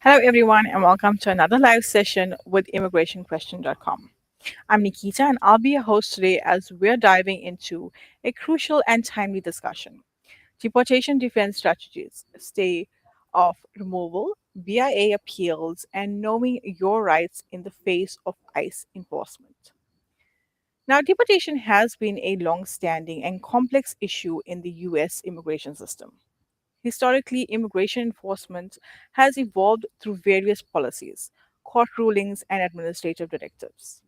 Hello, everyone, and welcome to another live session with immigrationquestion.com. I'm Nikita, and I'll be your host today as we're diving into a crucial and timely discussion: deportation defense strategies, stay of removal, BIA appeals, and knowing your rights in the face of ICE enforcement. Now, deportation has been a long standing and complex issue in the US immigration system. Historically, immigration enforcement has evolved through various policies, court rulings, and administrative directives.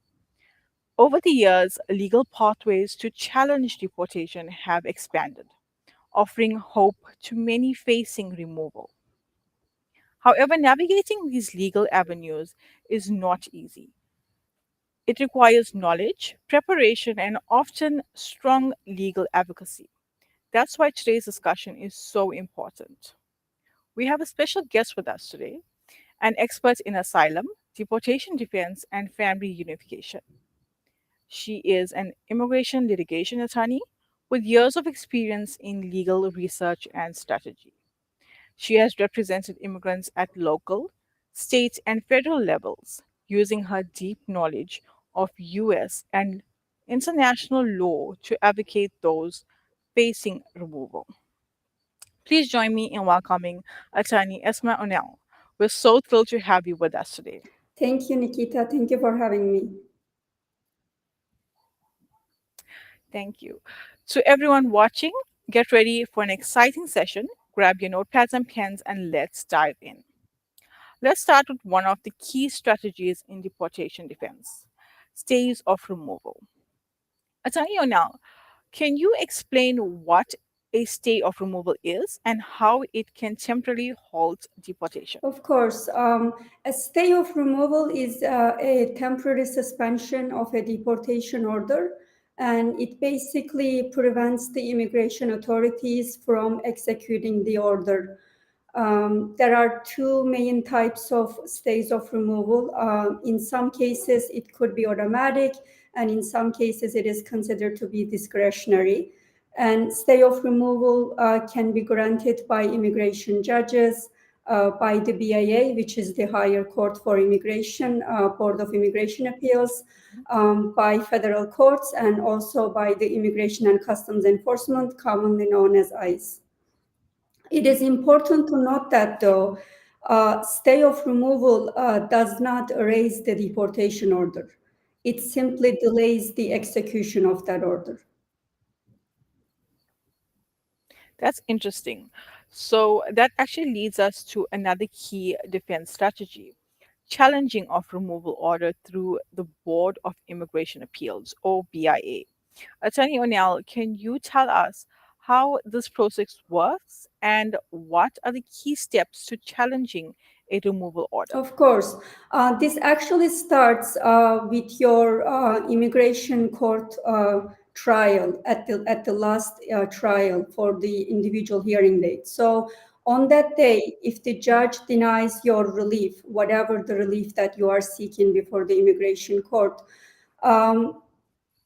Over the years, legal pathways to challenge deportation have expanded, offering hope to many facing removal. However, navigating these legal avenues is not easy. It requires knowledge, preparation, and often strong legal advocacy. That's why today's discussion is so important. We have a special guest with us today, an expert in asylum, deportation defense, and family unification. She is an immigration litigation attorney with years of experience in legal research and strategy. She has represented immigrants at local, state, and federal levels using her deep knowledge of US and international law to advocate those facing removal. Please join me in welcoming attorney Esma Onal. We're so thrilled to have you with us today. Thank you, Nikita. Thank you for having me. Thank you. To everyone watching, get ready for an exciting session. Grab your notepads and pens and let's dive in. Let's start with one of the key strategies in deportation defense: stays of removal. Attorney Onal, can you explain what a stay of removal is and how it can temporarily halt deportation? Of course, a stay of removal is a temporary suspension of a deportation order, and it basically prevents the immigration authorities from executing the order. There are two main types of stays of removal. In some cases, it could be automatic, and in some cases, it is considered to be discretionary. And stay of removal can be granted by immigration judges, by the BIA, which is the higher court for immigration, Board of Immigration Appeals, by federal courts, and also by the Immigration and Customs Enforcement, commonly known as ICE. It is important to note that, though, stay of removal does not erase the deportation order. It simply delays the execution of that order. That's interesting. So that actually leads us to another key defense strategy: challenging of removal order through the Board of Immigration Appeals, or BIA. Attorney O'Neill, can you tell us how this process works and what are the key steps to challenging a removal order? Of course, this actually starts with your immigration court trial at the last trial for the individual hearing date. So on that day, if the judge denies your relief, whatever the relief that you are seeking before the immigration court, um,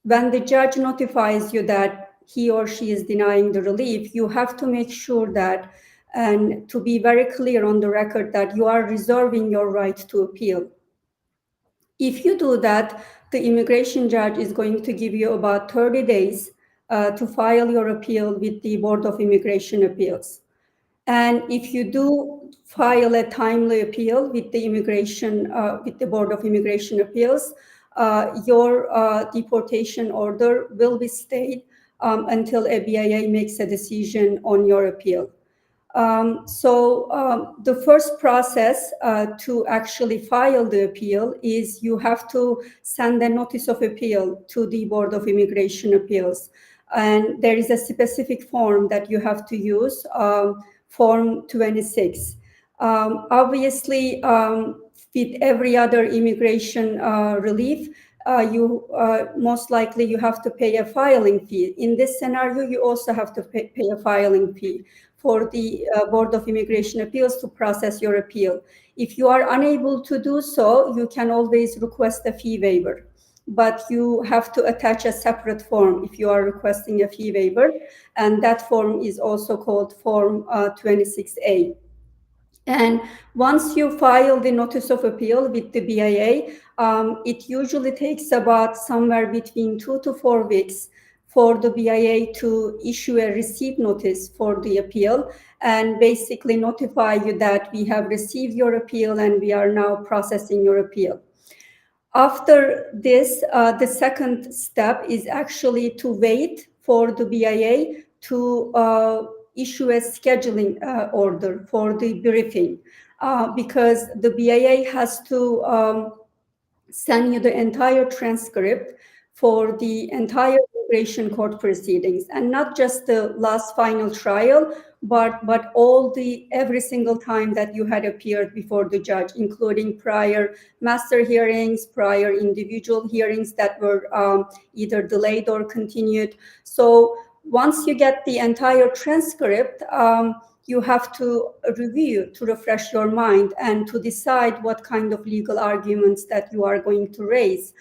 when the judge notifies you that he or she is denying the relief, you have to make sure that, and to be very clear on the record, that you are reserving your right to appeal. If you do that, the immigration judge is going to give you about 30 days to file your appeal with the Board of Immigration Appeals. And if you do file a timely appeal with with the Board of Immigration Appeals, your deportation order will be stayed until a BIA makes a decision on your appeal. The first process to actually file the appeal is you have to send a notice of appeal to the Board of Immigration Appeals. And there is a specific form that you have to use, Form 26. Obviously, with every other immigration relief, you most likely you have to pay a filing fee. In this scenario, you also have to pay a filing fee for the Board of Immigration Appeals to process your appeal. If you are unable to do so, you can always request a fee waiver, but you have to attach a separate form if you are requesting a fee waiver, and that form is also called Form 26A. And once you file the notice of appeal with the BIA, it usually takes about somewhere between 2 to 4 weeks for the BIA to issue a receipt notice for the appeal and basically notify you that we have received your appeal and we are now processing your appeal. After this, the second step is actually to wait for the BIA to issue a scheduling order for the briefing, because the BIA has to send you the entire transcript for the entire immigration court proceedings, and not just the last final trial, but all the every single time that you had appeared before the judge, including prior master hearings, prior individual hearings that were either delayed or continued. So once you get the entire transcript, you have to review to refresh your mind and to decide what kind of legal arguments that you are going to raise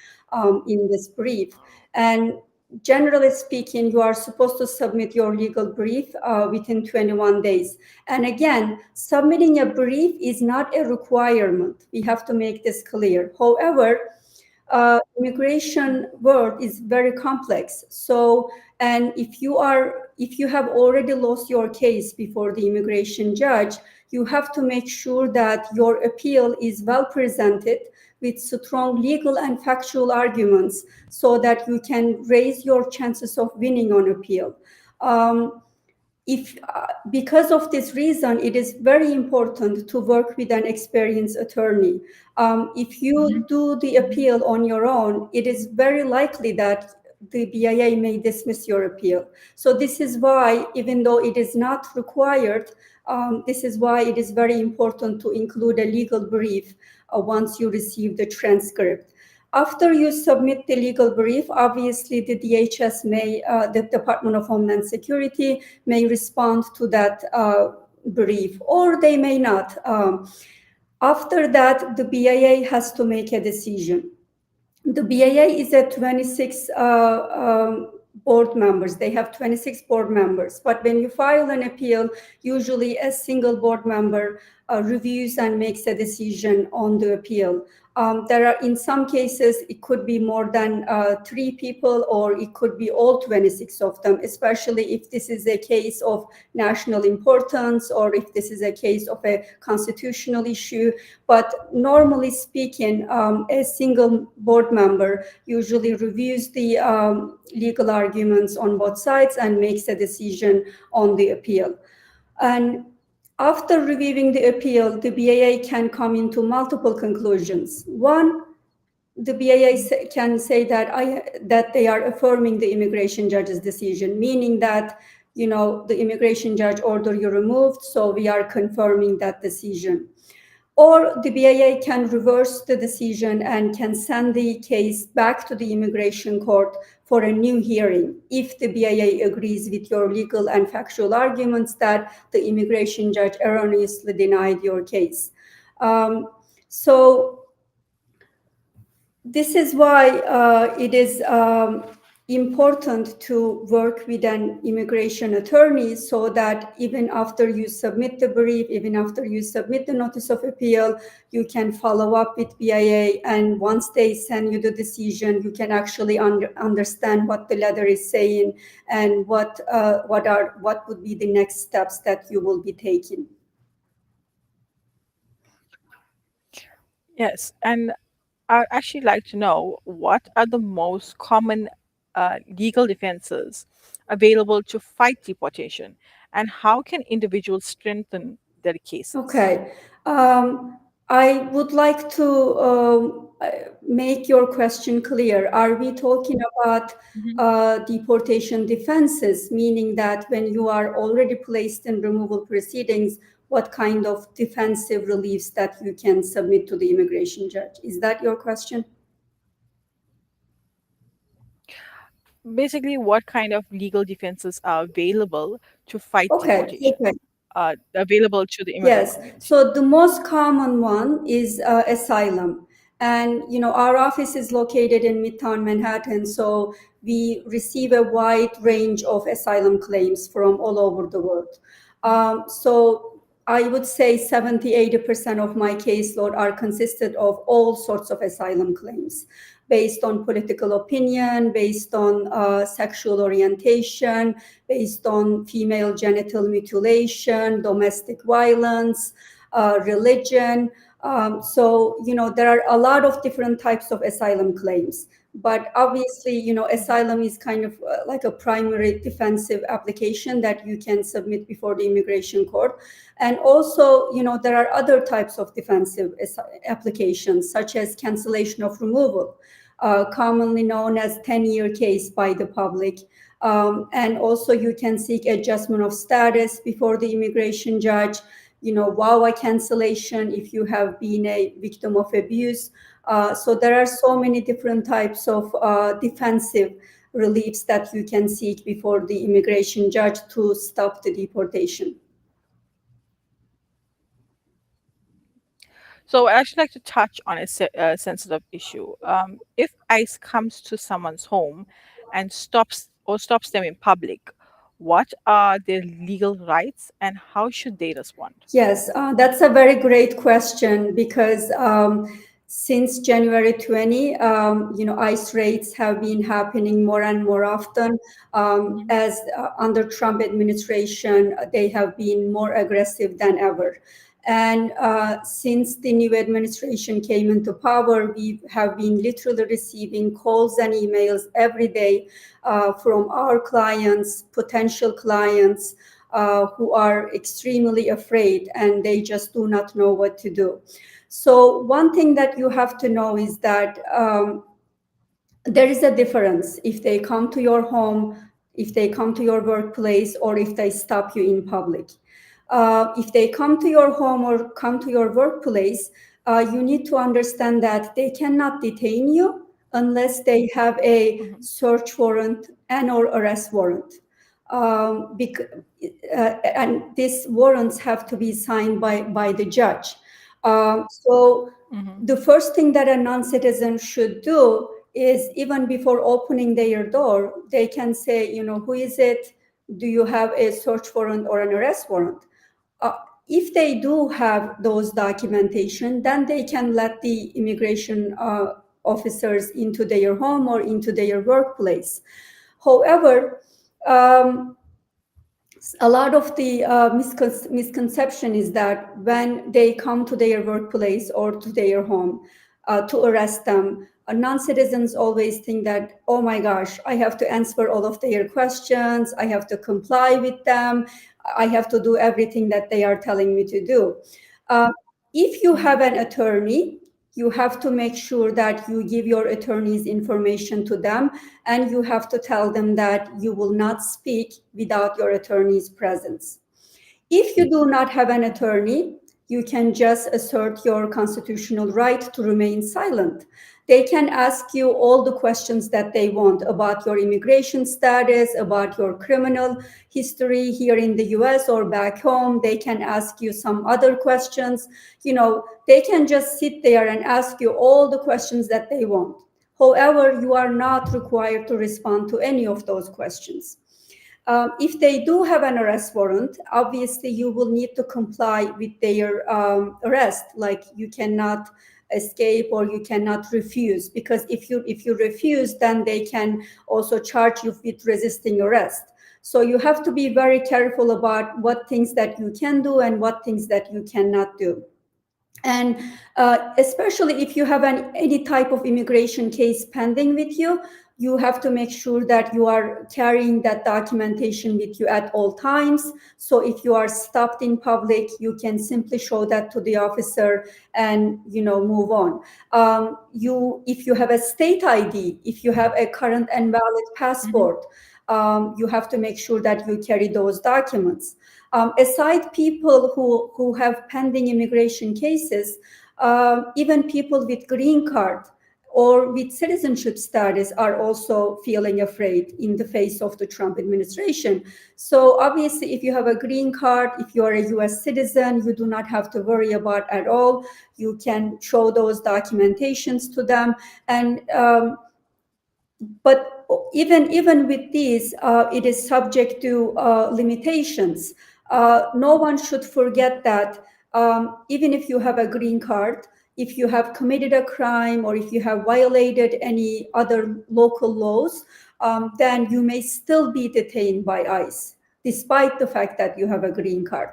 in this brief. And generally speaking, you are supposed to submit your legal brief within 21 days. And again, submitting a brief is not a requirement. We have to make this clear. However, immigration world is very complex. So, and if you have already lost your case before the immigration judge, you have to make sure that your appeal is well presented with strong legal and factual arguments so that you can raise your chances of winning on appeal. If because of this reason, it is very important to work with an experienced attorney. If you do the appeal on your own, it is very likely that the BIA may dismiss your appeal. So this is why, even though it is not required, this is why it is very important to include a legal brief once you receive the transcript. After you submit the legal brief, obviously the DHS may, the Department of Homeland Security may respond to that brief, or they may not. After that, the BIA has to make a decision. The BIA is at 26 board members. They have 26 board members. But when you file an appeal, usually a single board member reviews and makes a decision on the appeal. There are, in some cases, it could be more than 3 people, or it could be all 26 of them, especially if this is a case of national importance or if this is a case of a constitutional issue. But normally speaking, a single board member usually reviews the legal arguments on both sides and makes a decision on the appeal. And after reviewing the appeal, the BIA can come into multiple conclusions. One, the BIA can say that they are affirming the immigration judge's decision, meaning that, you know, the immigration judge ordered you removed, so we are confirming that decision. Or the BIA can reverse the decision and can send the case back to the immigration court for a new hearing if the BIA agrees with your legal and factual arguments that the immigration judge erroneously denied your case. So this is why it is important to work with an immigration attorney, so that even after you submit the brief, even after you submit the notice of appeal, you can follow up with BIA, and once they send you the decision, you can actually understand what the letter is saying and what would be the next steps that you will be taking. Yes, and I'd actually like to know, what are the most common legal defenses available to fight deportation, and how can individuals strengthen their cases? Okay. I would like to make your question clear. Are we talking about deportation defenses, meaning that when you are already placed in removal proceedings, what kind of defensive reliefs that you can submit to the immigration judge? Is that your question? Basically, what kind of legal defenses are available to fight Okay. deportation, Okay. available to the immigrant Yes. community? So the most common one is asylum. And, you know, our office is located in Midtown Manhattan. So we receive a wide range of asylum claims from all over the world. So I would say 70-80% of my caseload are consisted of all sorts of asylum claims based on political opinion, based on sexual orientation, based on female genital mutilation, domestic violence, religion. So, there are a lot of different types of asylum claims. But obviously, asylum is kind of like a primary defensive application that you can submit before the immigration court. And also, there are other types of defensive applications, such as cancellation of removal, commonly known as 10-year case by the public. And also, you can seek adjustment of status before the immigration judge, VAWA cancellation if you have been a victim of abuse. So there are so many different types of defensive reliefs that you can seek before the immigration judge to stop the deportation. So I'd actually like to touch on a sensitive issue. If ICE comes to someone's home and stops them in public, what are their legal rights and how should they respond? Yes, that's a very great question because since January 20, ICE raids have been happening more and more often. Mhm. As under Trump administration, they have been more aggressive than ever. And since the new administration came into power, we have been literally receiving calls and emails every day from our clients, potential clients, who are extremely afraid and they just do not know what to do. So, one thing that you have to know is that there is a difference if they come to your home, if they come to your workplace, or if they stop you in public. If they come to your home or come to your workplace, you need to understand that they cannot detain you unless they have a Mhm. search warrant and or arrest warrant. And these warrants have to be signed by the judge. So Mhm. the first thing that a non-citizen should do is, even before opening their door, they can say, who is it? Do you have a search warrant or an arrest warrant? Uh, if they do have those documentation, then they can let the immigration officers into their home or into their workplace. However, um, a lot of the misconception is that when they come to their workplace or to their home to arrest them, non-citizens always think that, oh my gosh, I have to answer all of their questions, I have to comply with them, I have to do everything that they are telling me to do. Uh, if you have Mhm. an attorney, you have to make sure that you give your attorney's information to them, and you have to tell them that you will not speak without your attorney's presence. If you do not have an attorney, you can just assert your constitutional right to remain silent. They can ask you all the questions that they want about your immigration status, about your criminal history here in the US or back home. They can ask you some other questions. They can just sit there and ask you all the questions that they want. However, you are not required to respond to any of those questions. If they do have an arrest warrant, obviously you will need to comply with their arrest. Like, you cannot escape or you cannot refuse, because if you refuse, then they can also charge you with resisting arrest. So you have to be very careful about what things that you can do and what things that you cannot do. And especially if you have any type of immigration case pending with you, you have to make sure that you are carrying that documentation with you at all times. So if you are stopped in public, you can simply show that to the officer and move on. If you have a state ID, if you have a current and valid Mhm. passport, you have to make sure that you carry those documents. Aside people who have pending immigration cases, even people with green card or with citizenship status are also feeling afraid in the face of the Trump administration. So obviously, if you have a green card, if you are a US citizen, you do not have to worry about at all. You can show those documentations to them. And but even with these, it is subject to limitations. No one should forget that even if you have a green card, if you have committed a crime or if you have violated any other local laws, then you may still be detained by ICE despite the fact that you have a green card.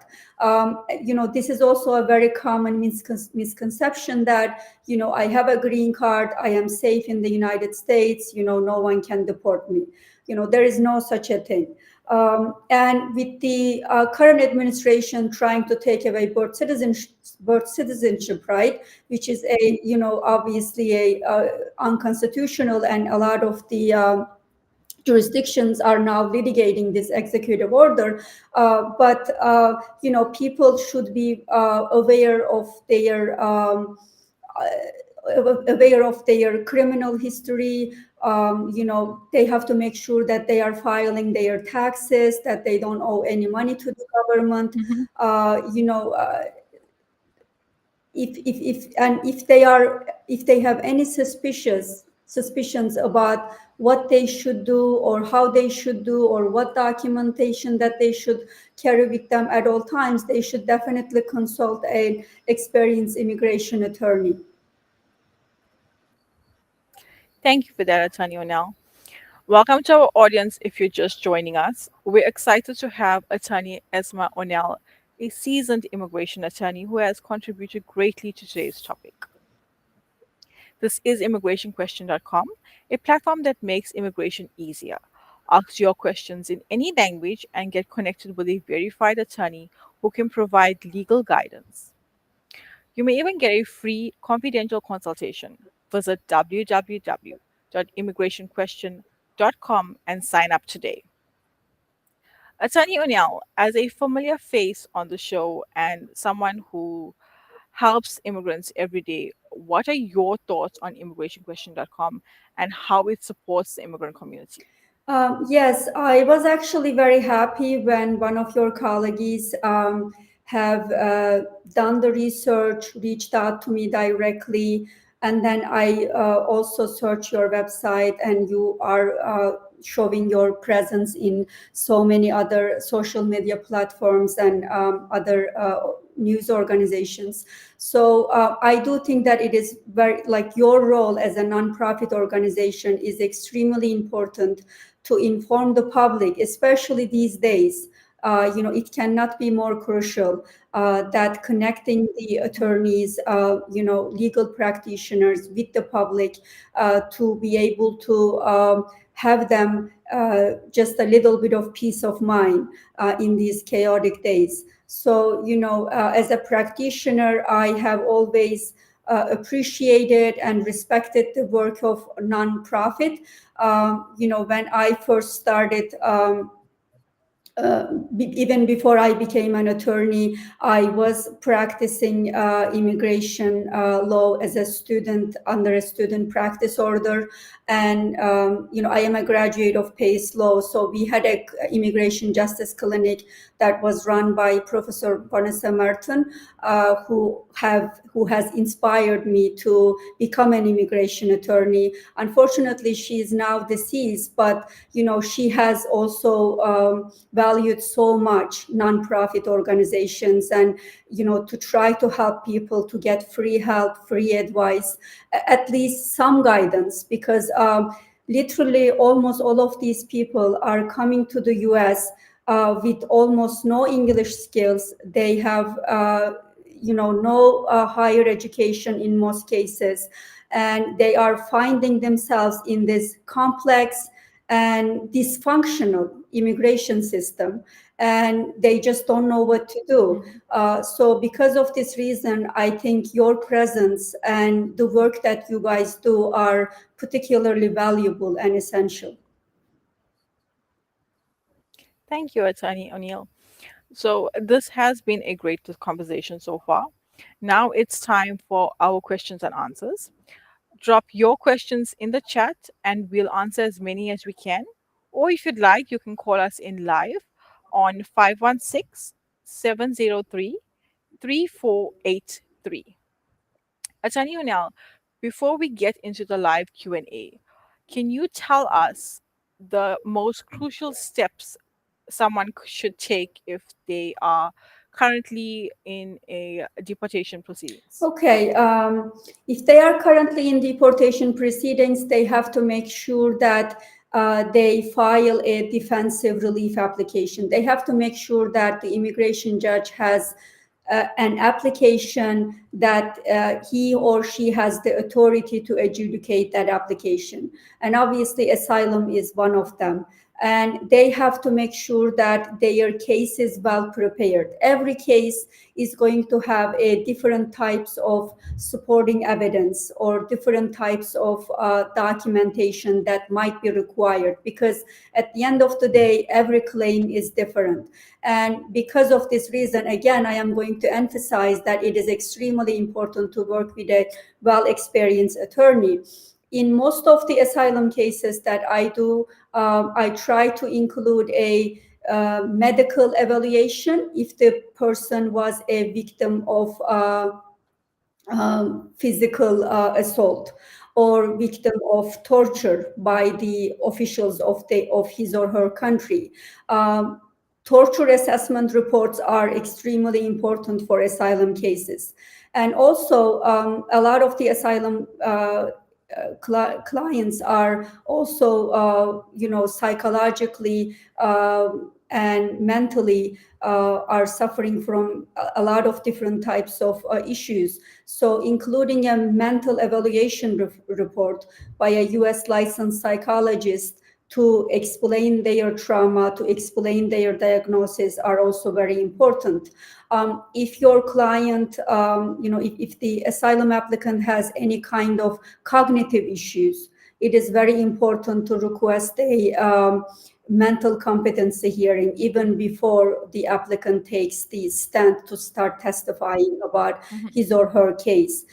This is also a very common misconception that, I have a green card, I am safe in the United States, no one can deport me. There is no such a thing. And with the current administration trying to take away birth citizenship, right, which is obviously a unconstitutional, and a lot of the jurisdictions are now litigating this executive order. But people should be aware of their criminal history. They have to make sure that they are filing their taxes, that they don't owe any money to the government. Mhm. uh, you know uh, if they have any suspicions about what they should do or how they should do or what documentation that they should carry with them at all times, they should definitely consult an experienced immigration attorney. Thank you for that, Attorney Onel. Welcome to our audience if you're just joining us. We're excited to have Attorney Esma Onal, a seasoned immigration attorney who has contributed greatly to today's topic. This is immigrationquestion.com, a platform that makes immigration easier. Ask your questions in any language and get connected with a verified attorney who can provide legal guidance. You may even get a free confidential consultation. Visit www.immigrationquestion.com and sign up today. Attorney O'Neill, as a familiar face on the show and someone who helps immigrants every day, what are your thoughts on immigrationquestion.com and how it supports the immigrant community? Yes, I was actually very happy when one of your colleagues have done the research, reached out to me directly, and then I also searched your website, and you are showing your presence in so many other social media platforms and other news organizations. So I do think that it is very, like, your role as a nonprofit organization is extremely important to inform the public, especially these days. It cannot be more crucial that connecting the attorneys, legal practitioners with the public to be able to have them just a little bit of peace of mind in these chaotic days. So, as a practitioner, I have always appreciated and respected the work of nonprofit. When I first started, even before I became an attorney, I was practicing immigration law as a student under a student practice order. And, I am a graduate of PACE Law. So we had a immigration justice clinic that was run by Professor Vanessa Merton, who has inspired me to become an immigration attorney. Unfortunately, she is now deceased, but, she has also valued so much nonprofit organizations, and to try to help people to get free help, free advice, at least some guidance, because literally almost all of these people are coming to the US with almost no English skills. They have no higher education in most cases, and they are finding themselves in this complex and dysfunctional immigration system, and they just don't know what to do. Mhm. So because of this reason, I think your presence and the work that you guys do are particularly valuable and essential. Thank you, Attorney O'Neill. So, this has been a great conversation so far. Now it's time for our questions and answers. Drop your questions in the chat and we'll answer as many as we can. Or if you'd like, you can call us in live on 516 703 3483. Attorney Unal, before we get into the live Q&A, can you tell us the most crucial steps someone should take if they are currently in a deportation proceedings? Okay, if they are currently in deportation proceedings, they have to make sure that they file a defensive relief application. They have to make sure that the immigration judge has an application that he or she has the authority to adjudicate that application. And obviously, asylum is one of them. And they have to make sure that their case is well prepared. Every case is going to have a different types of supporting evidence or different types of documentation that might be required, because at the end of the day, every claim is different. And because of this reason, again, I am going to emphasize that it is extremely important to work with a well experienced attorney. In most of the asylum cases that I do, I try to include a medical evaluation if the person was a victim of physical assault or victim of torture by the officials of his or her country. Um, Torture assessment reports are extremely important for asylum cases, and also a lot of the asylum clients are also, psychologically and mentally are suffering from a lot of different types of issues. So, including a mental evaluation report by a US licensed psychologist to explain their trauma, to explain their diagnosis, are also very important. If your client, if the asylum applicant has any kind of cognitive issues, it is very important to request a mental competency hearing even before the applicant takes the stand to start testifying about Mhm. his or her case.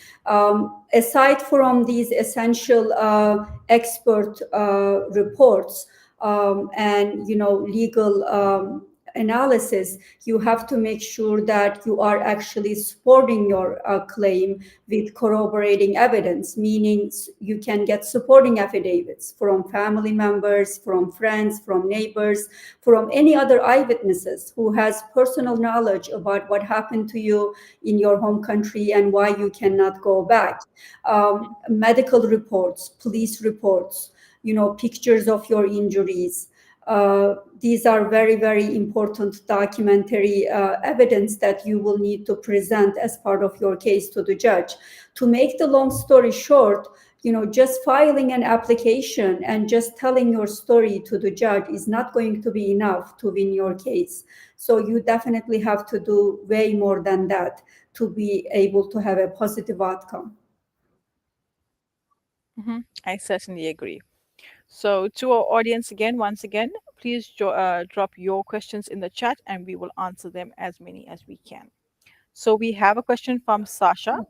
Aside from these essential expert reports and legal analysis, you have to make sure that you are actually supporting your claim with corroborating evidence, meaning you can get supporting affidavits from family members, from friends, from neighbors, from any other eyewitnesses who has personal knowledge about what happened to you in your home country and why you cannot go back. Medical reports, police reports, pictures of your injuries. These are very, very important documentary evidence that you will need to present as part of your case to the judge. To make the long story short, just filing an application and just telling your story to the judge is not going to be enough to win your case. So you definitely have to do way more than that to be able to have a positive outcome. I certainly agree. So, to our audience again, once again, please drop your questions in the chat and we will answer them as many as we can. So, we have a question from Sasha.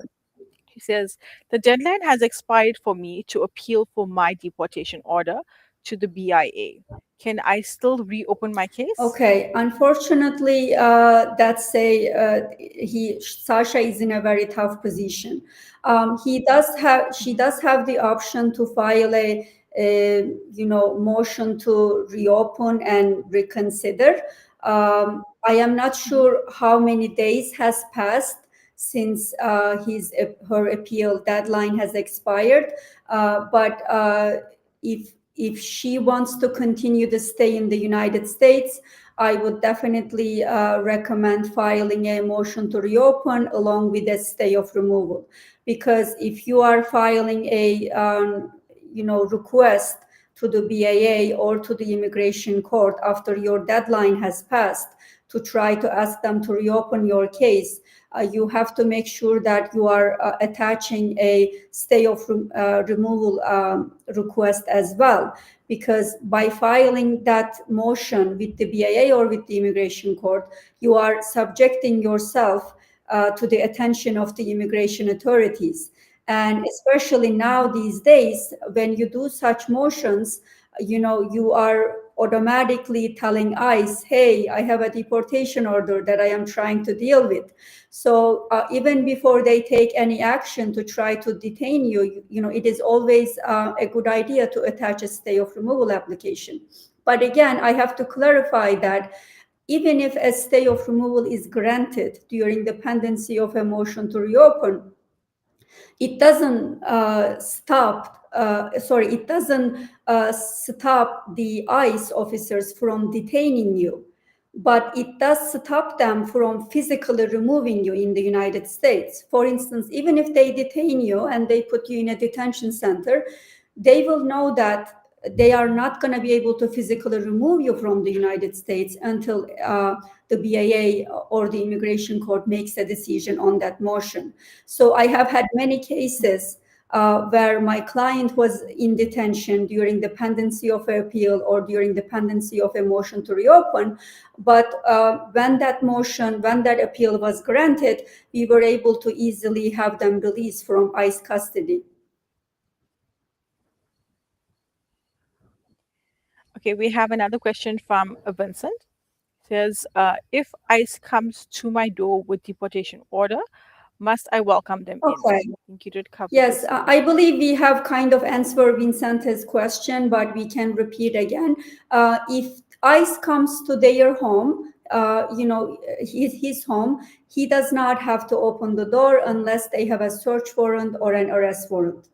He says, the deadline has expired for me to appeal for my deportation order to the BIA. Can I still reopen my case? Okay, unfortunately, that's a he Sasha is in a very tough position. She does have the option to file a motion to reopen and reconsider. I am not Mhm. sure how many days has passed since her appeal deadline has expired, but if she wants to continue to stay in the United States, I would definitely recommend filing a motion to reopen along with a stay of removal. Because if you are filing a request to the BIA or to the immigration court after your deadline has passed to try to ask them to reopen your case, you have to make sure that you are attaching a stay of removal request as well, because by filing that motion with the BIA or with the immigration court, you are subjecting yourself to the attention of the immigration authorities. And especially now these days, when you do such motions, you are automatically telling ICE, hey, I have a deportation order that I am trying to deal with. So even before they take any action to try to detain you, it is always a good idea to attach a stay of removal application. But again, I have to clarify that even if a stay of removal is granted during the pendency of a motion to reopen, it doesn't it doesn't stop the ICE officers from detaining you, but it does stop them from physically removing you in the United States. For instance, even if they detain you and they put you in a detention center, they will know that they are not going to be able to physically remove you from the United States until the BIA or the immigration court makes a decision on that motion. So I have had many cases where my client was in detention during the pendency of an appeal or during the pendency of a motion to reopen. But when that appeal was granted, we were able to easily have them released from ICE custody. Okay, we have another question from Vincent. It says, if ICE comes to my door with deportation order, must I welcome them in? Okay. I think you did cover Yes, this. I believe we have kind of answered Vincente's question, but we can repeat again. If ICE comes to their home, his home, he does not have to open the door unless they have a search warrant or an arrest warrant.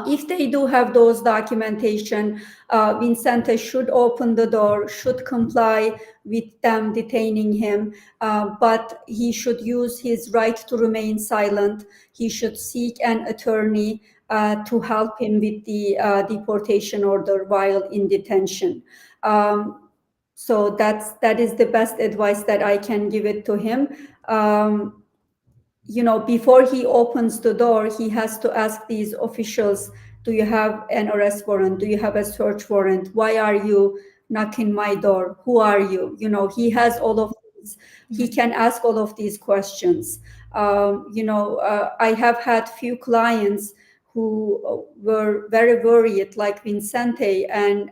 If they do have those documentation, Vincente should open the door, should comply with them detaining him, but he should use his right to remain silent. He should seek an attorney to help him with the deportation order while in detention. So that is the best advice that I can give it to him. Before he opens the door, he has to ask these officials, do you have an arrest warrant? Do you have a search warrant? Why are you knocking my door? Who are you? He has all of these. He can ask all of these questions. I have had few clients who were very worried, like Vincente, and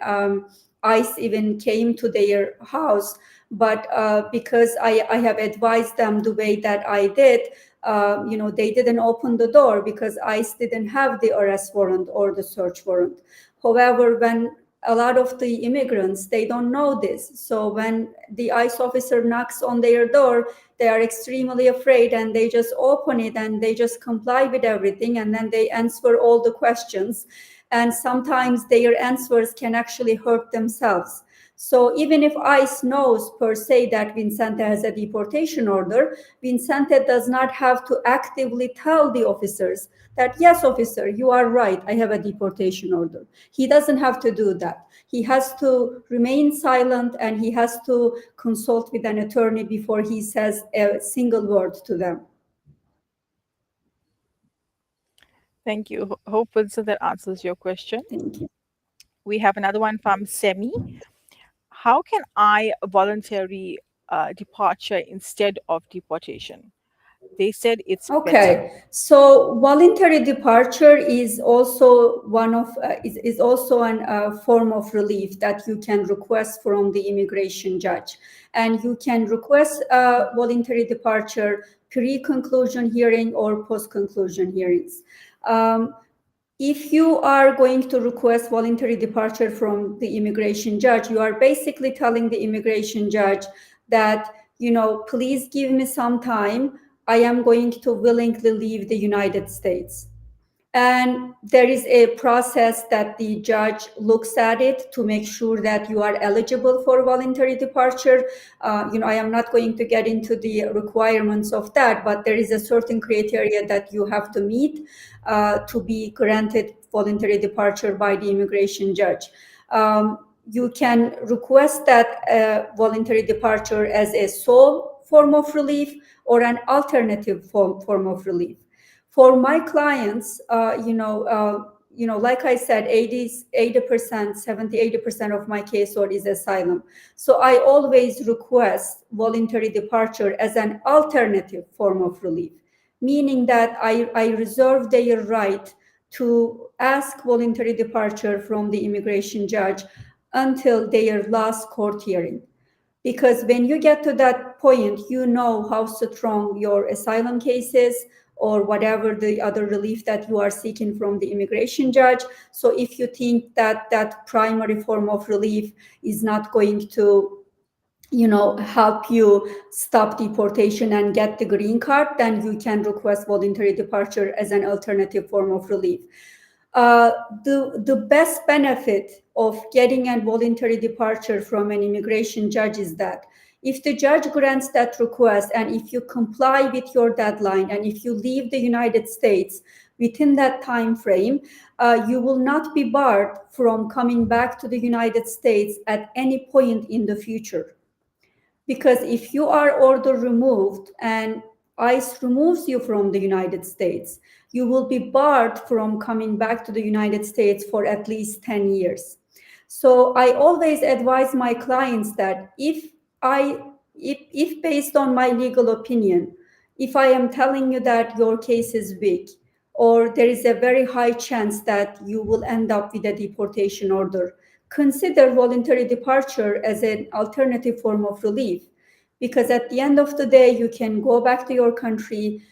ICE even came to their house. But because I have advised them the way that I did, they didn't open the door because ICE didn't have the arrest warrant or the search warrant. However, when a lot of the immigrants, they don't know this. So when the ICE officer knocks on their door, they are extremely afraid and they just open it and they just comply with everything and then they answer all the questions. And sometimes their answers can actually hurt themselves. So even if ICE knows per se that Vincente has a deportation order, Vincente does not have to actively tell the officers that, yes, officer, you are right, I have a deportation order. He doesn't have to do that. He has to remain silent and he has to consult with an attorney before he says a single word to them. Thank you. Hope, Vincent, that answers your question. Thank you. We have another one from Semi. How can I voluntary departure instead of deportation? They said it's better. Okay, so voluntary departure is also one of is also a form of relief that you can request from the immigration judge, and you can request voluntary departure pre-conclusion hearing or post-conclusion hearings. If you are going to request voluntary departure from the immigration judge, you are basically telling the immigration judge that, please give me some time. I am going to willingly leave the United States. And there is a process that the judge looks at it to make sure that you are eligible for voluntary departure. I am not going to get into the requirements of that, but there is a certain criteria that you have to meet to be granted voluntary departure by the immigration judge. You can request that voluntary departure as a sole form of relief or an alternative form of relief. For my clients, like I said, 80%, 70, 80% of my caseload is asylum. So I always request voluntary departure as an alternative form of relief, meaning that I reserve their right to ask voluntary departure from the immigration judge until their last court hearing. Because when you get to that point, you know how strong your asylum case is, or whatever the other relief that you are seeking from the immigration judge. So if you think that that primary form of relief is not going to help you stop deportation and get the green card, then you can request voluntary departure as an alternative form of relief. The best benefit of getting a voluntary departure from an immigration judge is that if the judge grants that request and if you comply with your deadline and if you leave the United States within that time frame, you will not be barred from coming back to the United States at any point in the future. Because if you are order removed and ICE removes you from the United States, you will be barred from coming back to the United States for at least 10 years. So I always advise my clients that if based on my legal opinion, if I am telling you that your case is weak, or there is a very high chance that you will end up with a deportation order, consider voluntary departure as an alternative form of relief. Because at the end of the day, you can go back to your country,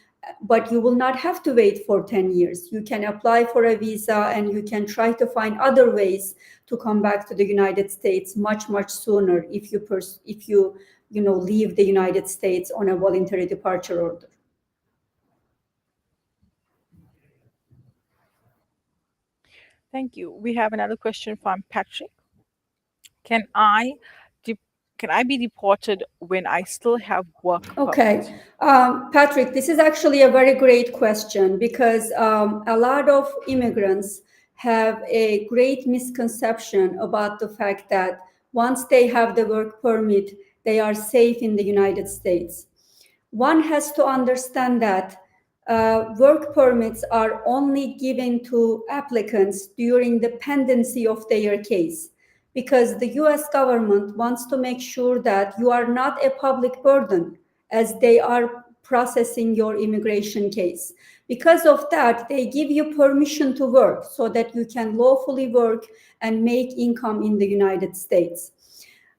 but you will not have to wait for 10 years. You can apply for a visa and you can try to find other ways to come back to the United States much, much sooner if you leave the United States on a voluntary departure order. Thank you. We have another question from Patrick. Can I de- can I be deported when I still have work Okay, permit? Patrick, this is actually a very great question because a lot of immigrants have a great misconception about the fact that once they have the work permit, they are safe in the United States. One has to understand that work permits are only given to applicants during the pendency of their case because the US government wants to make sure that you are not a public burden as they are processing your immigration case. Because of that, they give you permission to work so that you can lawfully work and make income in the United States.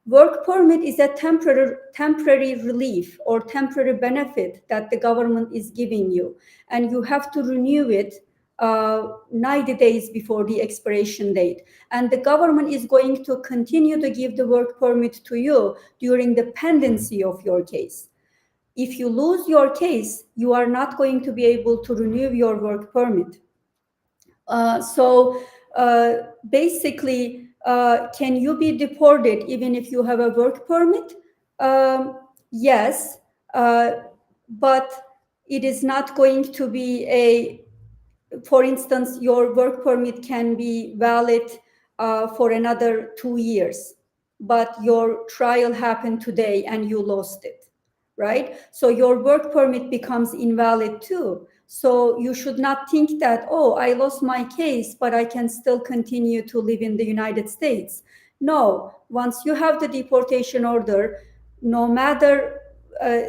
Work permit is a temporary relief or temporary benefit that the government is giving you, and you have to renew it 90 days before the expiration date. And the government is going to continue to give the work permit to you during the pendency of your case. If you lose your case, you are not going to be able to renew your work permit. Basically, can you be deported even if you have a work permit? Yes, but it is not going to be for instance, your work permit can be valid for another 2 years, but your trial happened today and you lost it, right? So your work permit becomes invalid too. So you should not think that, oh, I lost my case, but I can still continue to live in the United States. No, once you have the deportation order, no matter,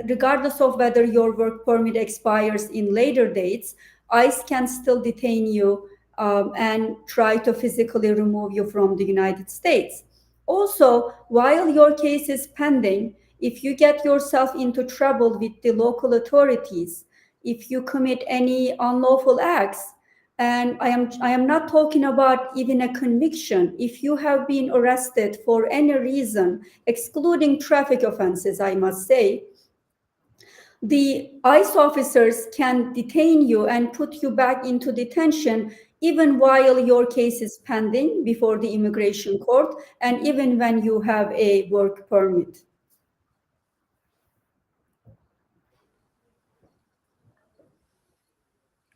regardless of whether your work permit expires in later dates, ICE can still detain you and try to physically remove you from the United States. Also, while your case is pending, if you get yourself into trouble with the local authorities, if you commit any unlawful acts, and I am not talking about even a conviction, if you have been arrested for any reason, excluding traffic offenses, I must say, the ICE officers can detain you and put you back into detention even while your case is pending before the immigration court and even when you have a work permit.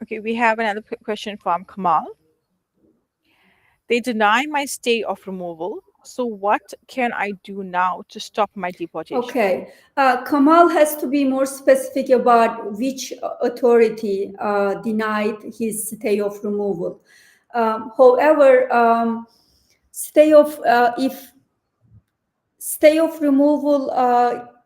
Okay, we have another question from Kamal. They deny my stay of removal. So what can I do now to stop my deportation? Okay, Kamal has to be more specific about which authority denied his stay of removal. However, if stay of removal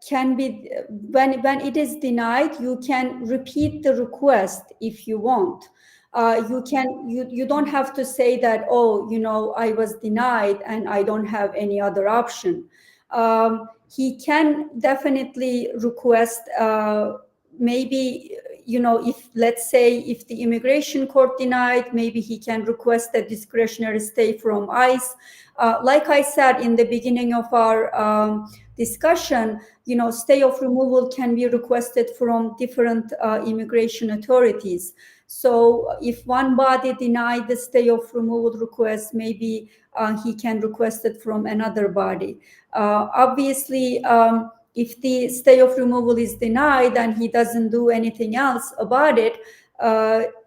can be when it is denied, you can repeat the request if you want. You don't have to say that, oh, I was denied and I don't have any other option. He can definitely request, maybe if, let's say, if the immigration court denied, maybe he can request a discretionary stay from ICE. Like I said in the beginning of our discussion, stay of removal can be requested from different immigration authorities. So if one body denied the stay of removal request, maybe he can request it from another body. Obviously, if the stay of removal is denied and he doesn't do anything else about it,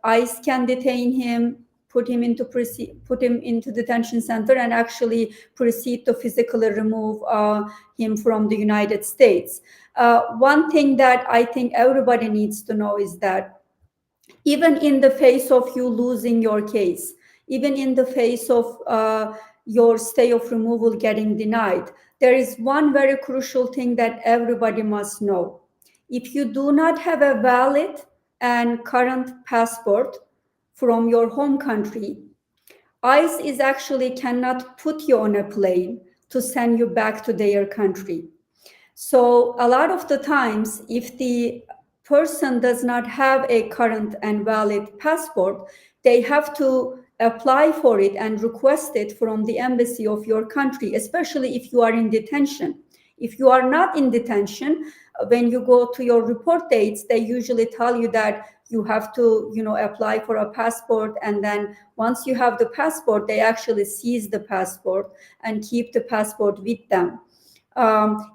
ICE can detain him, put him into detention center, and actually proceed to physically remove him from the United States. One thing that I think everybody needs to know is that even in the face of you losing your case, even in the face of your stay of removal getting denied, there is one very crucial thing that everybody must know. If you do not have a valid and current passport from your home country, ICE is actually cannot put you on a plane to send you back to their country. So a lot of the times, if the person does not have a current and valid passport, they have to apply for it and request it from the embassy of your country, especially if you are in detention. If you are not in detention, when you go to your report dates, they usually tell you that you have to, apply for a passport. And then once you have the passport, they actually seize the passport and keep the passport with them.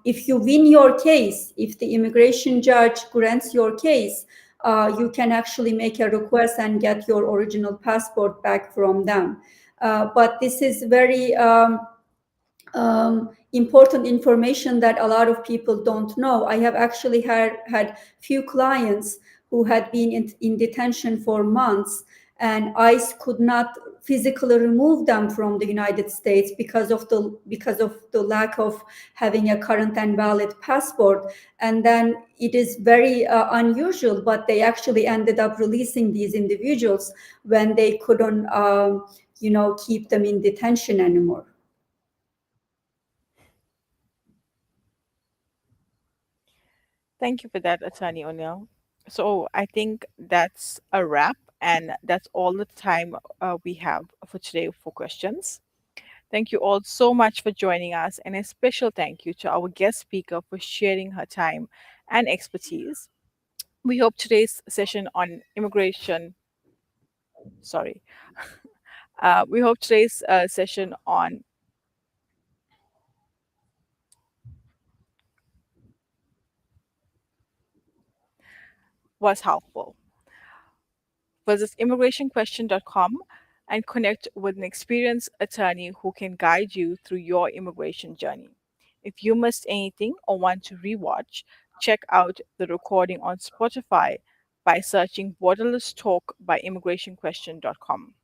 If you win your case, if the immigration judge grants your case, you can actually make a request and get your original passport back from them. But this is very important information that a lot of people don't know. I have actually had few clients who had been in detention for months, and ICE could not physically remove them from the United States because of the lack of having a current and valid passport. And then it is very unusual, but they actually ended up releasing these individuals when they couldn't, keep them in detention anymore. Thank you for that, Attorney O'Neill. So I think that's a wrap, and that's all the time we have for today for questions. Thank you all so much for joining us, and a special thank you to our guest speaker for sharing her time and expertise. We hope today's session on immigration, sorry, we hope today's session on was helpful. Visit immigrationquestion.com and connect with an experienced attorney who can guide you through your immigration journey. If you missed anything or want to rewatch, check out the recording on Spotify by searching Borderless Talk by immigrationquestion.com.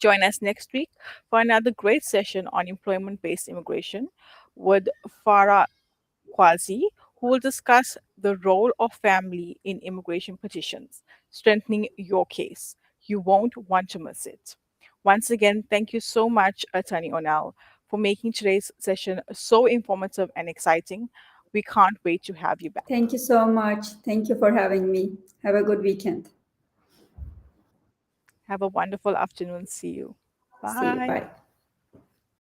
Join us next week for another great session on employment based immigration with Farah Quasi, who will discuss the role of family in immigration petitions, strengthening your case. You won't want to miss it. Once again, thank you so much, Attorney Onal, for making today's session so informative and exciting. We can't wait to have you back. Thank you so much. Thank you for having me. Have a good weekend. Have a wonderful afternoon. See you. See you. Bye. Bye.